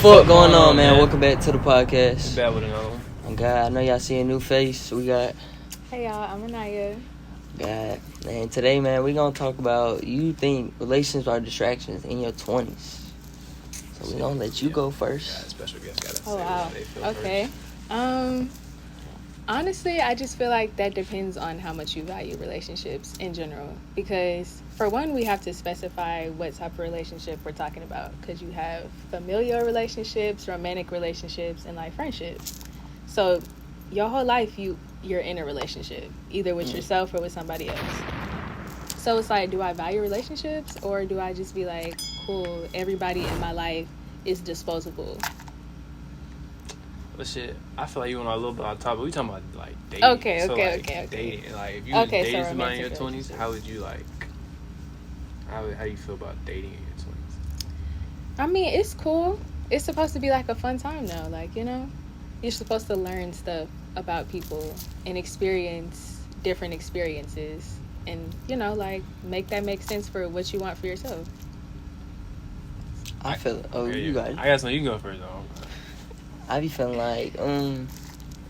fuck going on, man? Welcome back to the podcast. Bad with another one. Oh, God, I know y'all see a new face. We got Hey y'all, I'm Anaya. God. And today, man, we gonna talk about you think relationships are distractions in your 20s. So we gonna let you go first. Yeah, special guest gotta Oh say wow. what they feel Okay. Honestly, I just feel like that depends on how much you value relationships in general. Because for one, we have to specify what type of relationship we're talking about. Because you have familial relationships, romantic relationships, and like friendships. So your whole life you're in a relationship, either with yourself or with somebody else. So it's like, do I value relationships, or do I just be like, cool, everybody in my life is disposable? But shit, I feel like you went a little bit on top, but we talking about like dating. Okay. Dating. Like if you Okay, was dating so somebody in your romantic 20s, relationship. how would you like? How you feel about dating in your 20s? I mean, it's cool. It's supposed to be like a fun time though. Like, you know, you're supposed to learn stuff about people and experience different experiences, and you know, like make sense for what you want for yourself. I feel. Oh, Okay, you got it. I guess no, you can go first though. I be feeling like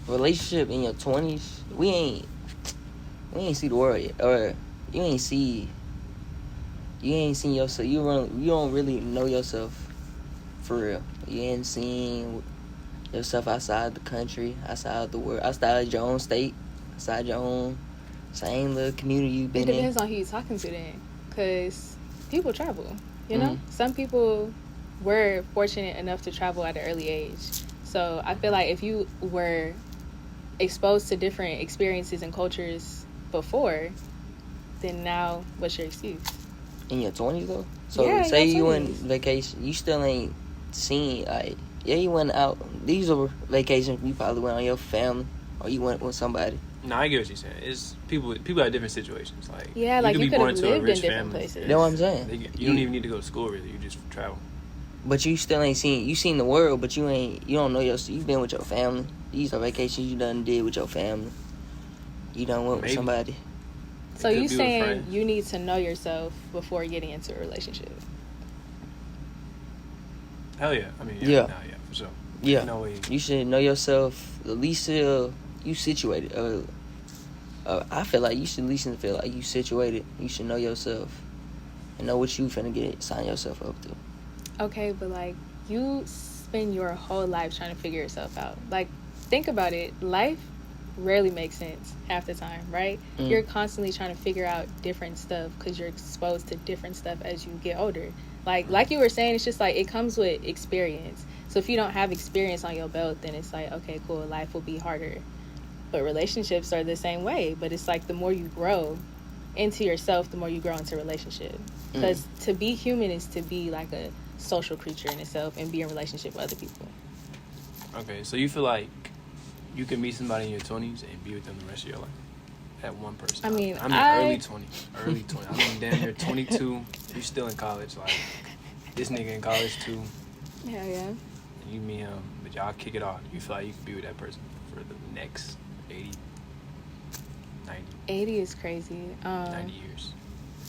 relationship in your 20s. We ain't see the world yet, or you ain't seen yourself. You don't really know yourself for real. You ain't seen yourself outside the country, outside the world, outside your own state, outside your own same little community you've been It in. depends on who you're talking to then, because people travel. You know, some people were fortunate enough to travel at an early age. So I feel like if you were exposed to different experiences and cultures before, then now what's your excuse? In your 20s though? So Yeah, say in your you went 20s. vacation, you still ain't seen, like, yeah, you went out. These are vacations you probably went on your family, or you went with somebody. No, I get what you're saying. It's people have different situations. Like Yeah, like you could have lived in different places. You know what I'm saying? You don't even need to go to school really. You just travel. But you still ain't seen the world, but you don't know you've been with your family. These are vacations you done did with your family. You done went with somebody. So It could you be with saying friends. you need to know yourself before getting into a relationship? Hell yeah. I mean, Yeah. Nah, yeah, for sure. Yeah. No way. You should know yourself at least till you situated. I feel like you should at least feel like you situated. You should know yourself and know what you finna sign yourself up to. Okay, but like you spend your whole life trying to figure yourself out. Like, think about it. Life rarely makes sense half the time, right? You're constantly trying to figure out different stuff because you're exposed to different stuff as you get older. Like you were saying, it's just like it comes with experience. So if you don't have experience on your belt, then it's like, okay, cool, life will be harder. But relationships are the same way. But it's like the more you grow into yourself, the more you grow into a relationship. Because to be human is to be like a social creature in itself and be in relationship with other people. Okay, so you feel like you can meet somebody in your 20s and be with them the rest of your life? That one person. I mean, early 20s. I mean, damn, you're 22. You're still in college. Like, this nigga in college, too. Hell yeah. And you meet him, but y'all kick it off. You feel like you can be with that person for the next 80, 90, 80 is crazy. 90 years.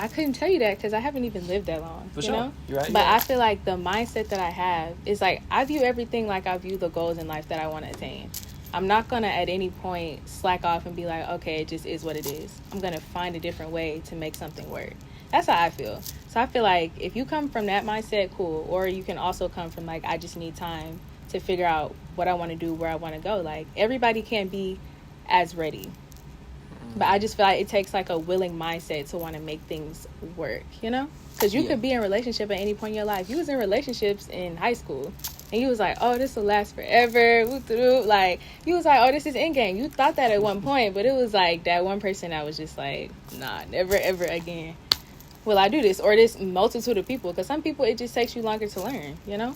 I couldn't tell you that because I haven't even lived that long. For you sure. know? You're right. But I feel like the mindset that I have is like, I view everything like I view the goals in life that I want to attain. I'm not going to at any point slack off and be like, okay, it just is what it is. I'm going to find a different way to make something work. That's how I feel. So I feel like if you come from that mindset, cool. Or you can also come from like, I just need time to figure out what I want to do, where I want to go. Like, everybody can't be as ready. But I just feel like it takes like a willing mindset to want to make things work, you know? Because you could be in a relationship at any point in your life. You was in relationships in high school. And you was like, oh, this will last forever. Like, you was like, oh, this is endgame. You thought that at one point. But it was like that one person that was just like, nah, never, ever again will I do this. Or this multitude of people. Because some people, it just takes you longer to learn, you know?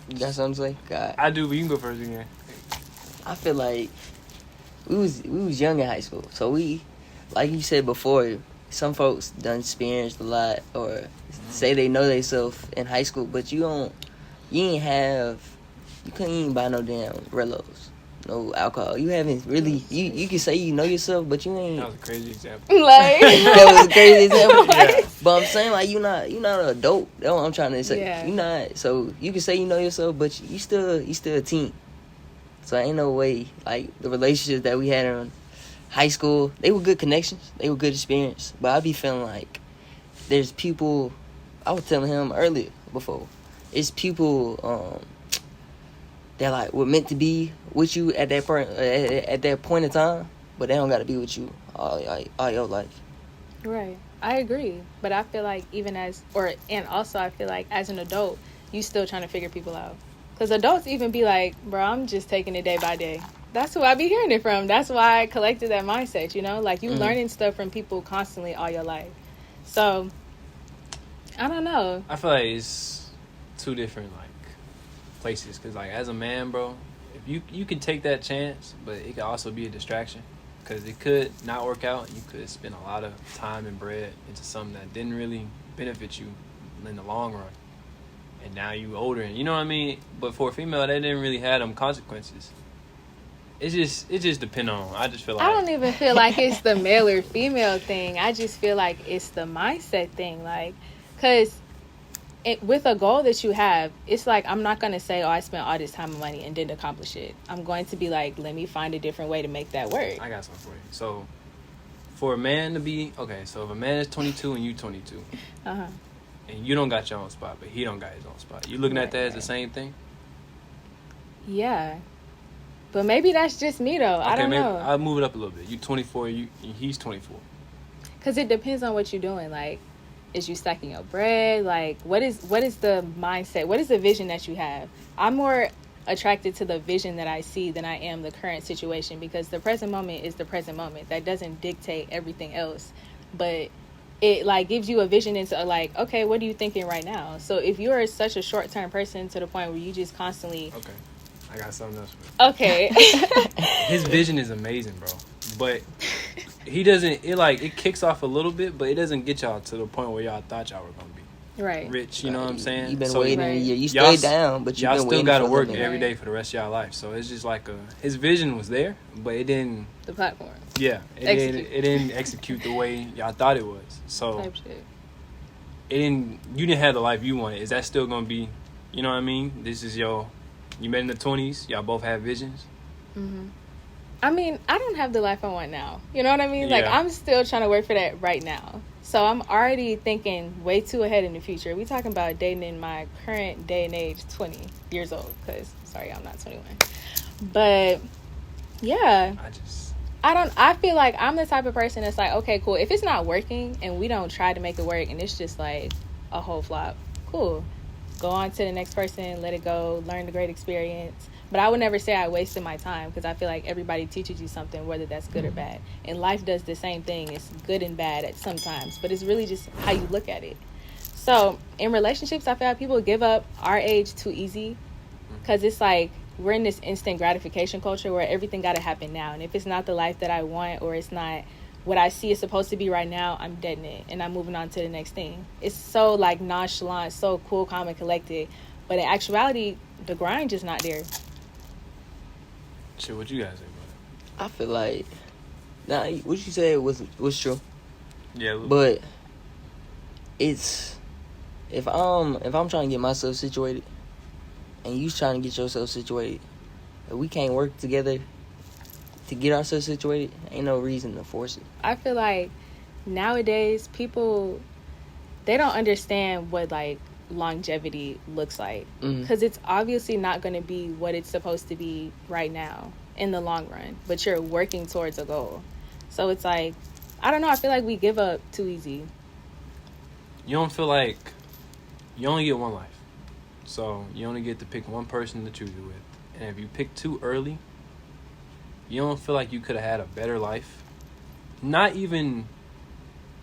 That's what I'm saying. God, I do, but you can go first again. I feel like we was young in high school, so we, like you said before, some folks done experienced a lot, or say they know themselves in high school, but you couldn't even buy no damn Relos, no alcohol. You haven't really. You can say you know yourself, but you ain't. That was a crazy example. Like That was a crazy example. Yeah. But I'm saying like you not an adult. That's what I'm trying to say. Yeah. You not. So you can say you know yourself, but you still a teen. So ain't no way like the relationships that we had in high school. They were good connections. They were good experience. But I be feeling like there's people. I was telling him earlier before. It's people that like were meant to be with you at that point in time, but they don't got to be with you all your life. Right. I agree. But I feel like and also I feel like as an adult, you still trying to figure people out. Because adults even be like, bro, I'm just taking it day by day. That's who I be hearing it from. That's why I collected that mindset, you know? Like, you learning stuff from people constantly all your life. So, I don't know. I feel like it's two different, like, places. Because, like, as a man, bro, if you can take that chance, but it could also be a distraction. Because it could not work out. You could spend a lot of time and bread into something that didn't really benefit you in the long run. And now you older, and you know what I mean. But for a female, they didn't really have them consequences. It just depend on. I just feel like I don't even feel like it's the male or female thing. I just feel like it's the mindset thing. Like, cause with a goal that you have, it's like I'm not gonna say, oh, I spent all this time and money and didn't accomplish it. I'm going to be like, let me find a different way to make that work. I got something for you. So, for a man to be so if a man is 22 and you 22. And you don't got your own spot, but he don't got his own spot. You looking at that as the same thing? Yeah. But maybe that's just me, though. Okay, I don't know. I'll move it up a little bit. You 24, he's 24. Because it depends on what you're doing. Like, is you stacking your bread? Like, what is the mindset? What is the vision that you have? I'm more attracted to the vision that I see than I am the current situation, because the present moment is the present moment. That doesn't dictate everything else. But it like gives you a vision into like, okay, what are you thinking right now? So if you're such a short-term person to the point where you just constantly I got something else for you. Okay. His vision is amazing, bro, but he doesn't, it kicks off a little bit, but it doesn't get y'all to the point where y'all thought y'all were gonna be right rich, you know what I'm saying? You've been So waiting Right. you stayed down, but y'all still gotta work every Right. day for the rest of y'all life. So it's just like his vision was there, but it didn't the platform it didn't execute the way y'all thought it was. So type shit. you didn't have the life you wanted. Is that still gonna be, you know what I mean? This is you met in the 20s, y'all both have visions. I mean, I don't have the life I want now. You know what I mean? Like, Yeah. I'm still trying to work for that right now. So I'm already thinking way too ahead in the future. We talking about dating in my current day and age, 20 years old. Because, sorry, I'm not 21. But, yeah. I feel like I'm the type of person that's like, okay, cool. If it's not working and we don't try to make it work and it's just like a whole flop, cool. Go on to the next person, let it go, learn the great experience. But I would never say I wasted my time, because I feel like everybody teaches you something, whether that's good or bad. And life does the same thing. It's good and bad at some times, but it's really just how you look at it. So in relationships, I feel like people give up our age too easy, because it's like we're in this instant gratification culture where everything got to happen now. And if it's not the life that I want, or it's not what I see is supposed to be right now, I'm deading it and I'm moving on to the next thing. It's so like nonchalant, so cool, calm, and collected. But in actuality, the grind just not there. Shit, what you guys say about it? I feel like what you said was true. Yeah, but it's if I'm trying to get myself situated and you trying to get yourself situated, if we can't work together to get ourselves situated, ain't no reason to force it. I feel like nowadays people, they don't understand what like longevity looks like, because it's obviously not going to be what it's supposed to be right now in the long run, but you're working towards a goal. So it's like, I don't know, I feel like we give up too easy. You don't feel like you only get one life, so you only get to pick one person to choose it with, and if you pick too early, you don't feel like you could have had a better life? Not even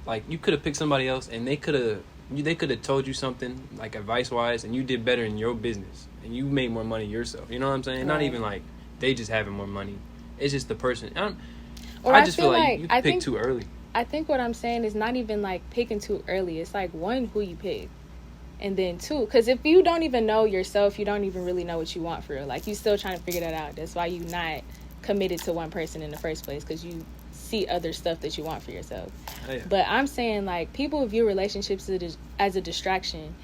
like you could have picked somebody else and they could have told you something like advice wise, and you did better in your business and you made more money yourself. You know what I'm saying? Right. Not even like they just having more money. It's just the person. I just feel like you pick too early. I think what I'm saying is not even like picking too early. It's like, one, who you pick, And then, too, because if you don't even know yourself, you don't even really know what you want for real. Like, you still trying to figure that out. That's why you not committed to one person in the first place, because you see other stuff that you want for yourself. Oh, yeah. But I'm saying, like, people view relationships as a distraction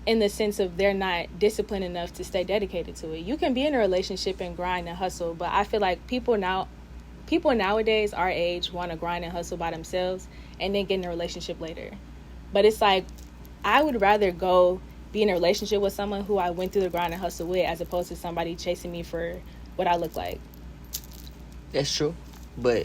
in the sense of they're not disciplined enough to stay dedicated to it. You can be in a relationship and grind and hustle, but I feel like people nowadays, our age, want to grind and hustle by themselves and then get in a relationship later. But it's like, I would rather go be in a relationship with someone who I went through the grind and hustle with, as opposed to somebody chasing me for what I look like. That's true, but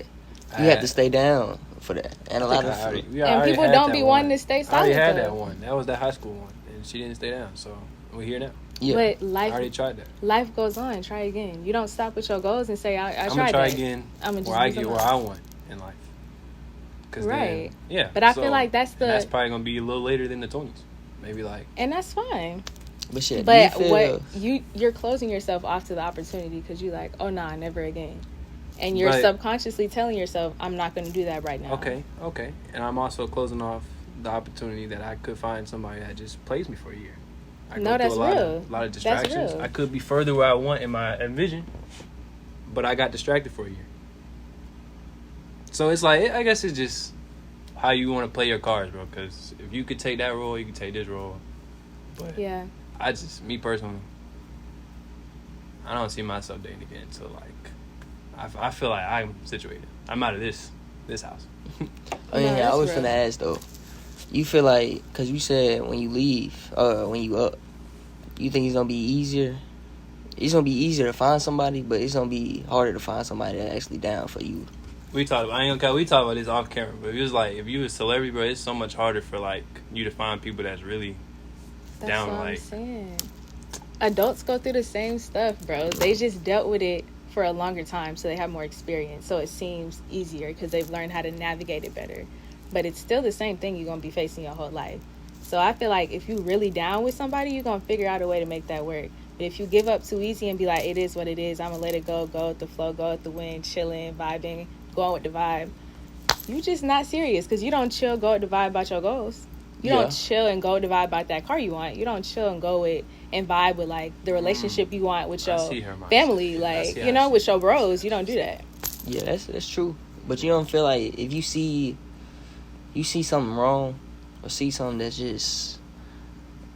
you have to stay down for that. And a lot of and people don't be wanting to stay solid. I already had that one. That was the high school one, and she didn't stay down. So we're here now. Yeah. But life, I already tried that. Life goes on. Try again. You don't stop with your goals and say, I tried that. I'm gonna try again. Where I get where I want in life. Right. Then, yeah. But I feel like that's probably gonna be a little later than the 20s. Maybe like. And that's fine. But shit. But you're closing yourself off to the opportunity because you're like, oh nah, never again. And you're subconsciously telling yourself, I'm not going to do that right now. Okay. And I'm also closing off the opportunity that I could find somebody that just plays me for a year. That's real. A lot of distractions. I could be further where I want in my envision, but I got distracted for a year. So it's like, I guess it's just how you want to play your cards, bro. Because if you could take that role, you could take this role. But yeah, me personally, I don't see myself dating again until like, I feel like I'm situated. I'm out of this house. I was finna ask though. You feel like, because you said when you leave, when you up, you think it's gonna be easier? It's gonna be easier to find somebody, but it's gonna be harder to find somebody that's actually down for you. We talked about this off camera, but it was like, if you a celebrity, bro, it's so much harder for like you to find people that's really down. That's what like, I'm saying. Adults go through the same stuff, bro. They just dealt with it for a longer time, so they have more experience, so it seems easier because they've learned how to navigate it better. But it's still the same thing you're gonna be facing your whole life. So I feel like if you really down with somebody, you're gonna figure out a way to make that work. But if you give up too easy and be like, it is what it is, I'm gonna let it go with the flow, go with the wind, chilling, vibing, going with the vibe, you just not serious, because you don't chill, go with the vibe about your goals. You don't chill and go with the vibe about that car you want. You don't chill and go with and vibe with like the relationship you want with your family, like, you know, with your bros. You don't do that. Yeah, that's true. But you don't feel like if you see something wrong or see something that's just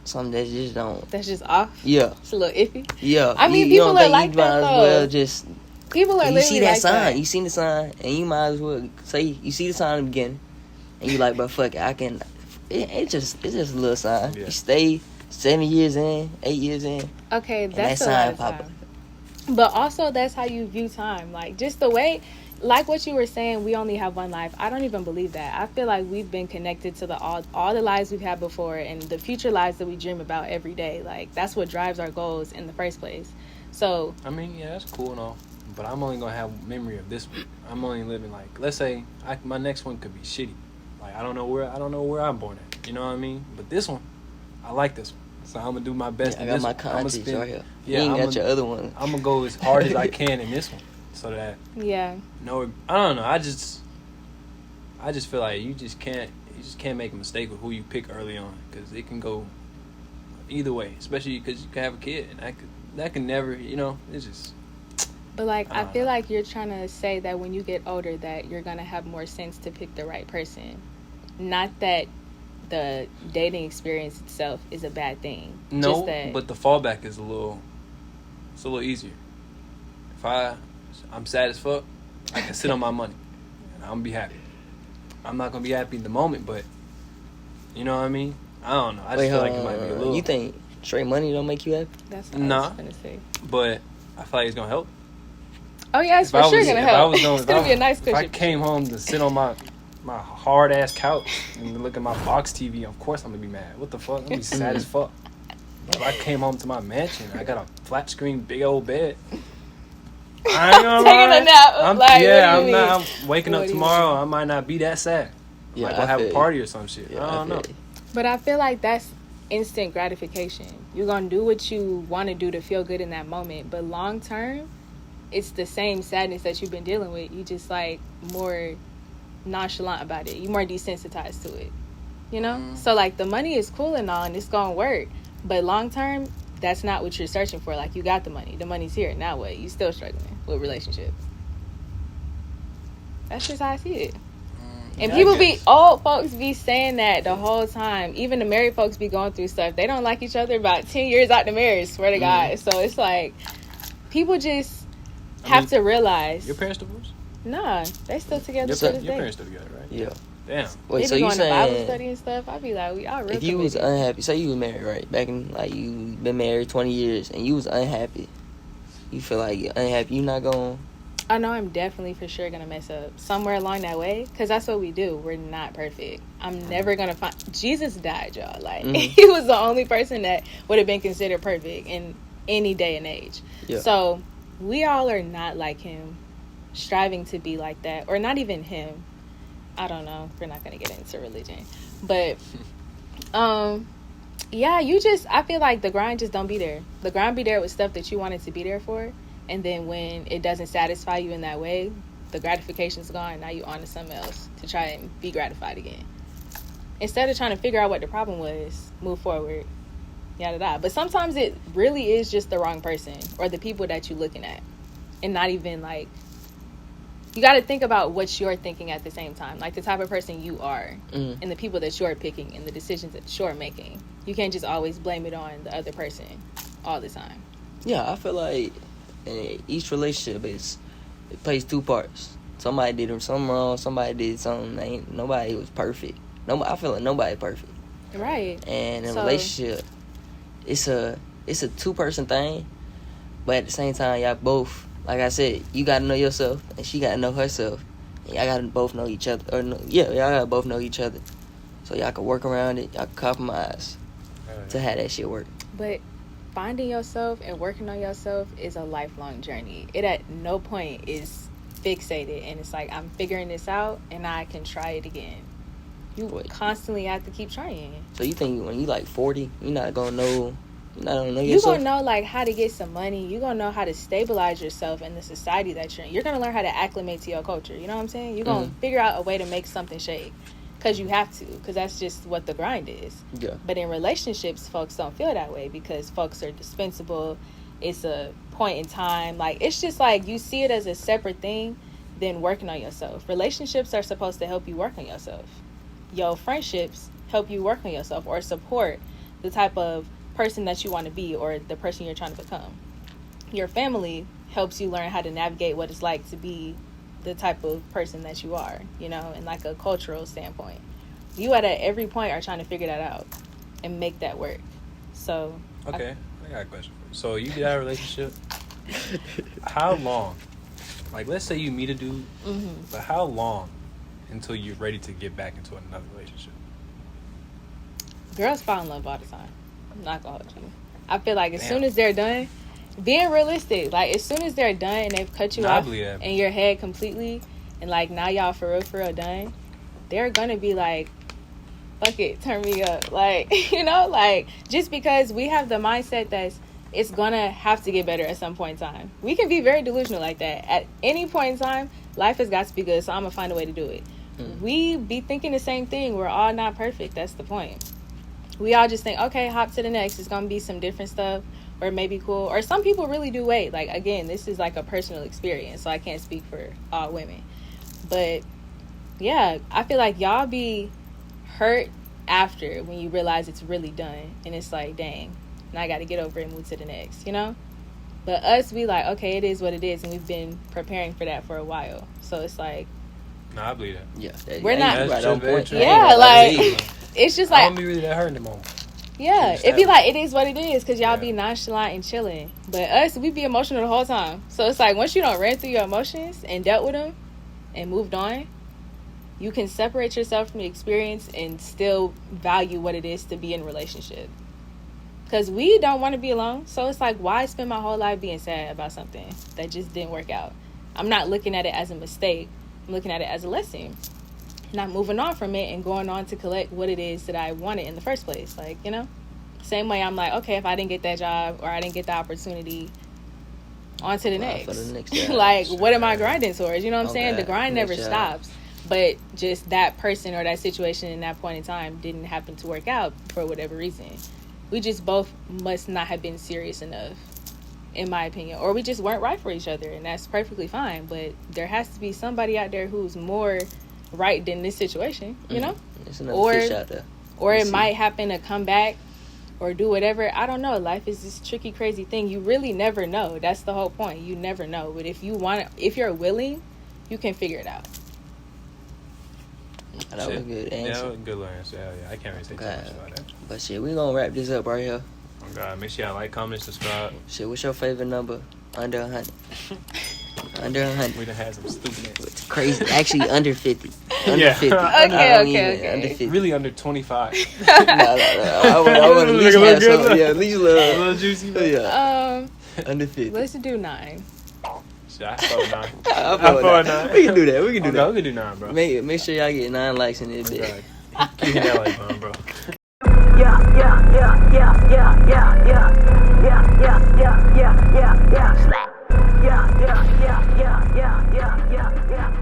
don't, that's just off. Yeah, it's a little iffy. Yeah, I mean, people are like that though. Well, just people are. You see that like sign. that. You seen the sign, and you might as well say you see the sign in the beginning, and you like, but fuck it, I can. It's just a little sign. Yeah. You stay 7 years in, 8 years in. Okay, that's a lot of time. But also, that's how you view time. Like, just the way, like what you were saying, we only have one life. I don't even believe that. I feel like we've been connected to all the lives we've had before and the future lives that we dream about every day. Like, that's what drives our goals in the first place. So, I mean, yeah, that's cool and all. But I'm only going to have memory of this one. I'm only living, like, let's say my next one could be shitty. Like, I don't know where I'm born at. You know what I mean? But this one, I like this one. So I'm going to do my best. Yeah, I got my conscience right here. Yeah, you ain't got your other one. I'm going to go as hard as I can in this one. So that... Yeah. No, I don't know. I just feel like you just can't make a mistake with who you pick early on. Because it can go either way. Especially because you can have a kid. And that can never, you know, it's just... But, like, I feel like you're trying to say that when you get older that you're going to have more sense to pick the right person. Not that the dating experience itself is a bad thing. No, but the fallback is a little easier. If I'm sad as fuck, I can sit on my money and I'm gonna be happy. I'm not gonna be happy in the moment, but you know what I mean? I don't know. I just feel like it might be a little... You think straight money don't make you happy? That's what I was gonna say. But I feel like it's gonna help. Oh yeah, it's for sure gonna help. It's gonna be a nice cushion. If I came home to sit on my hard ass couch and look at my box TV, of course I'm gonna be mad. What the fuck? I'm gonna be sad as fuck. If I came home to my mansion, I got a flat screen, big old bed. I ain't gonna taking a nap. I'm waking up tomorrow. I might not be that sad. I might go have a party or some shit. Yeah, I don't know. But I feel like that's instant gratification. You're gonna do what you want to do to feel good in that moment, but long term, it's the same sadness that you've been dealing with. You just like more nonchalant about it. You're more desensitized to it. you know? So, like, the money is cool and all, and it's going to work. But long term, that's not what you're searching for. Like, you got the money. The money's here. Now what? You still struggling with relationships. That's just how I see it. And old folks be saying that the whole time. Even the married folks be going through stuff. They don't like each other about 10 years out the marriage, swear to God. So, it's like, people just have to realize. Your parents divorced? Nah, they still together Your parents still together, right? Yeah. Damn. Wait, they so be you going saying to Bible study and stuff? I'd be like, y'all real. If you was unhappy, say you was married, right? Back in, like, you been married 20 years and you was unhappy. You feel like you're unhappy, you not going. I know I'm definitely for sure gonna mess up somewhere along that way, because that's what we do. We're not perfect. I'm never gonna find. Jesus died, y'all. Like, he was the only person that would have been considered perfect in any day and age. Yeah. So we all are not like him, striving to be like that, or not even him. I don't know. We're not gonna get into religion, but yeah, I feel like the grind just don't be there. The grind be there with stuff that you wanted to be there for. And then when it doesn't satisfy you in that way, the gratification's gone. Now you on to something else to try and be gratified again. Instead of trying to figure out what the problem was, move forward, yada yada. But sometimes it really is just the wrong person or the people that you're looking at. And not even like, you got to think about what you're thinking at the same time. Like the type of person you are and the people that you're picking and the decisions that you're making. You can't just always blame it on the other person all the time. Yeah, I feel like each relationship it plays two parts. Somebody did something wrong. Somebody did something. Nobody was perfect. I feel like nobody perfect. Right. And in a relationship, it's a 2-person thing, but at the same time, y'all both, like I said, you gotta know yourself, and she gotta know herself, and y'all gotta both know each other. Y'all gotta both know each other, so y'all can work around it. Y'all can compromise to have that shit work. But finding yourself and working on yourself is a lifelong journey. It at no point is fixated and it's like, I'm figuring this out and I can try it again. You constantly have to keep trying. So you think when you like 40, you're not gonna know yourself? You're gonna know like how to get some money. You're gonna know how to stabilize yourself in the society that you're in. You're gonna learn how to acclimate to your culture. You know what I'm saying? You're gonna figure out a way to make something shake. Because you have to. Because that's just what the grind is. Yeah. But in relationships, folks don't feel that way because folks are dispensable. It's a point in time. Like, it's just like you see it as a separate thing than working on yourself. Relationships are supposed to help you work on yourself. Your friendships help you work on yourself or support the type of person that you want to be or the person you're trying to become. Your family helps you learn how to navigate what it's like to be the type of person that you are, you know, in like a cultural standpoint. You at every point are trying to figure that out and make that work. So okay, I got a question for you. So you get out of a relationship, how long? Like, let's say you meet a dude, but how long until you're ready to get back into another relationship? Girls fall in love all the time. I'm not gonna hold you. I feel like as soon as they're done, being realistic, like as soon as they're done and they've cut you off in your head completely, and like now y'all for real done, they're gonna be like, fuck it, turn me up. Like, you know, like just because we have the mindset that it's gonna have to get better at some point in time. We can be very delusional like that. At any point in time, life has got to be good, so I'm gonna find a way to do it. We be thinking the same thing. We're all not perfect. That's the point. We all just think, okay, hop to the next. It's gonna be some different stuff. Or maybe cool. Or some people really do wait. Like, again, this is like a personal experience, so I can't speak for all women. But, yeah, I feel like y'all be hurt after when you realize it's really done. And it's like, dang, now I got to get over it and move to the next, you know? But us, we like, okay, it is what it is. And we've been preparing for that for a while. So it's like... Nah, I believe that. Yeah. We're not... Right on point. Yeah, like... It's just like... I don't be really that hurt in the moment. Yeah, it be like, it is what it is, because y'all be nonchalant and chilling. But us, we be emotional the whole time. So it's like, once you don't ran through your emotions and dealt with them and moved on, you can separate yourself from the experience and still value what it is to be in a relationship. Because we don't want to be alone. So it's like, why spend my whole life being sad about something that just didn't work out? I'm not looking at it as a mistake. I'm looking at it as a lesson. Not moving on from it and going on to collect what it is that I wanted in the first place. Like, you know, same way I'm like, okay, if I didn't get that job or I didn't get the opportunity, on to the next. Job. Like, what am I grinding towards? You know what I'm saying? The grind never stops. but just that person or that situation in that point in time didn't happen to work out for whatever reason. We just both must not have been serious enough, in my opinion, or we just weren't right for each other, and that's perfectly fine. But there has to be somebody out there who's more right than this situation, you know? There's another fish out there. Or it might happen to come back or do whatever. I don't know. Life is this tricky, crazy thing. You really never know. That's the whole point. You never know. But if you're willing, you can figure it out. That was a good answer. Yeah, that was a good answer. Yeah, I can't really say too much about that. But shit, we gonna wrap this up right here. Oh God, make sure y'all like, comment, subscribe. Shit, what's your favorite number? Under 100. Under 100. We done had some stupid. It's crazy. Actually, under 50. Under Yeah. 50. Okay. Under 50. Really under 25. No. I would at least have some. Yeah, at least A little juicy. Yeah. Under 50. Let's do 9. Shit, I thought 9. I thought 9. We can do that. We can do that. We can do 9, bro. Make sure y'all get 9 likes in this day. Keep hitting that like button, bro. Yeah.